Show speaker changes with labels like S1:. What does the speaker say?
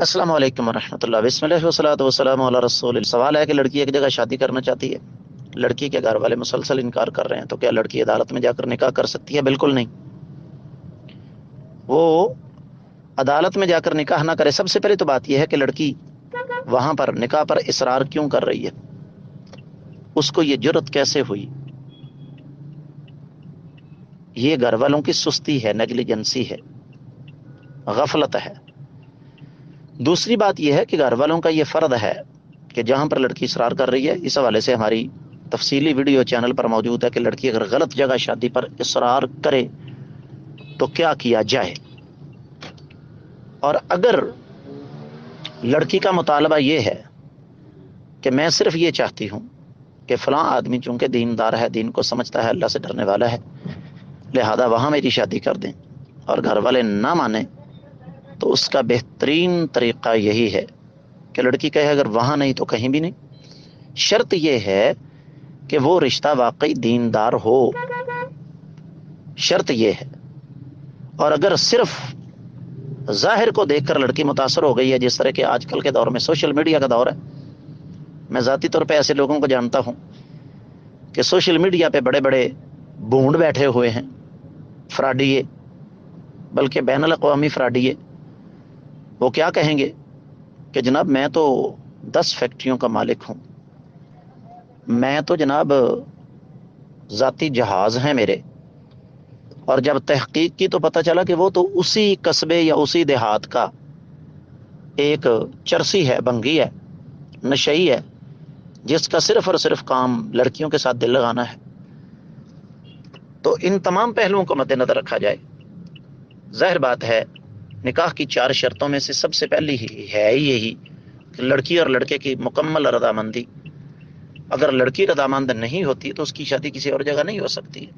S1: السلام علیکم ورحمۃ اللہ، بسم اللہ والصلاۃ والسلام علی رسول اللہ۔ سوال ہے کہ لڑکی ایک جگہ شادی کرنا چاہتی ہے، لڑکی کے گھر والے مسلسل انکار کر رہے ہیں، تو کیا لڑکی عدالت میں جا کر نکاح کر سکتی ہے؟ بالکل نہیں۔ وہ عدالت میں جا کر نکاح نہ کرے۔ سب سے پہلے تو بات یہ ہے کہ لڑکی وہاں پر نکاح پر اصرار کیوں کر رہی ہے، اس کو یہ جرت کیسے ہوئی؟ یہ گھر والوں کی سستی ہے، نیگلیجنسی ہے، غفلت ہے۔ دوسری بات یہ ہے کہ گھر والوں کا یہ فرض ہے کہ جہاں پر لڑکی اصرار کر رہی ہے، اس حوالے سے ہماری تفصیلی ویڈیو چینل پر موجود ہے کہ لڑکی اگر غلط جگہ شادی پر اصرار کرے تو کیا کیا جائے۔ اور اگر لڑکی کا مطالبہ یہ ہے کہ میں صرف یہ چاہتی ہوں کہ فلاں آدمی چونکہ دیندار ہے، دین کو سمجھتا ہے، اللہ سے ڈرنے والا ہے، لہذا وہاں میری شادی کر دیں، اور گھر والے نہ مانیں، تو اس کا بہترین طریقہ یہی ہے کہ لڑکی کہے اگر وہاں نہیں تو کہیں بھی نہیں۔ شرط یہ ہے کہ وہ رشتہ واقعی دیندار ہو، شرط یہ ہے۔ اور اگر صرف ظاہر کو دیکھ کر لڑکی متاثر ہو گئی ہے، جس طرح کہ آج کل کے دور میں سوشل میڈیا کا دور ہے، میں ذاتی طور پہ ایسے لوگوں کو جانتا ہوں کہ سوشل میڈیا پہ بڑے بڑے بھونڈ بیٹھے ہوئے ہیں، فراڈیے، بلکہ بین الاقوامی فراڈیے۔ وہ کیا کہیں گے کہ جناب میں تو 10 فیکٹریوں کا مالک ہوں، میں تو جناب ذاتی جہاز ہیں میرے، اور جب تحقیق کی تو پتہ چلا کہ وہ تو اسی قصبے یا اسی دیہات کا ایک چرسی ہے، بنگی ہے، نشئی ہے، جس کا صرف اور صرف کام لڑکیوں کے ساتھ دل لگانا ہے۔ تو ان تمام پہلوؤں کو مد نظر رکھا جائے، ظاہر بات ہے نکاح کی 4 شرطوں میں سے سب سے پہلی ہی ہے یہی کہ لڑکی اور لڑکے کی مکمل رضامندی۔ اگر لڑکی رضامند نہیں ہوتی تو اس کی شادی کسی اور جگہ نہیں ہو سکتی ہے۔